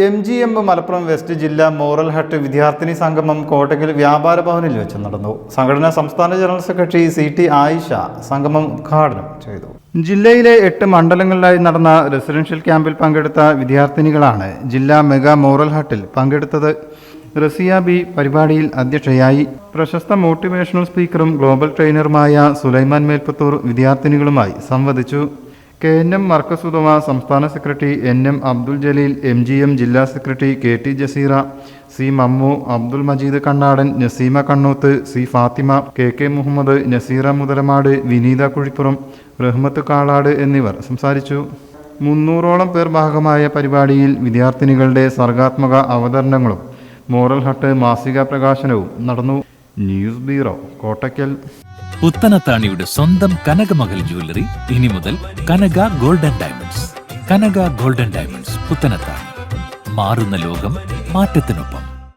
MGM Malappuram west ജില്ലാ moral hut വിദ്യാർത്ഥിനി സംഗമം കോട്ടക്കൽ വ്യാപാര ഭവനിൽ വെച്ച് നടന്നു. സംഘടനാ സംസ്ഥാന ജനറൽ സെക്രട്ടറി CT ആയിഷ സംഗമം ഉദ്ഘാടനം ചെയ്തു. ജില്ലയിലെ 8 മണ്ഡലങ്ങളിലായി നടന്ന റെസിഡൻഷ്യൽ ക്യാമ്പിൽ പങ്കെടുത്ത വിദ്യാർത്ഥിനികളാണ് ജില്ലാ മെഗാ മോറൽ ഹട്ടിൽ പങ്കെടുത്തത്. റസിയ ബി പരിപാടിയിൽ അധ്യക്ഷയായി. പ്രശസ്ത മോട്ടിവേഷണൽ സ്പീക്കറും ഗ്ലോബൽ ട്രെയിനറുമായ സുലൈമാൻ മേൽപ്പത്തൂർ വിദ്യാർത്ഥിനികളുമായി സംവദിച്ചു. KNM മർക്കസ് ഉദവ സംസ്ഥാന secretary NM Abdul Jaleel, MGM ജില്ലാ secretary KT Jaseera, C Mammu, Abdul Majeed Kannadan, Naseema Kannooth, C Fathima, KK Muhammad, Naseera Muthalamad, Vineetha Kuzhippuram, Rahmath Kalad എന്നിവർ സംസാരിച്ചു. 300ഓളം പേർ ഭാഗമായ പരിപാടിയിൽ വിദ്യാർത്ഥിനികളുടെ സർഗാത്മക അവതരണങ്ങളും മോറൽ ഹട്ട് മാസിക പ്രകാശനവും നടന്നു. News bureau, Kottakkal. പുത്തനത്താണിയുടെ സ്വന്തം കനകമകൽ ജ്വല്ലറി ഇനി മുതൽ കനക ഗോൾഡൻ ഡയമണ്ട്സ്. കനക ഗോൾഡൻ ഡയമണ്ട്സ്, പുത്തനത്താണി. മാറുന്ന ലോകം, മാറ്റത്തിനൊപ്പം.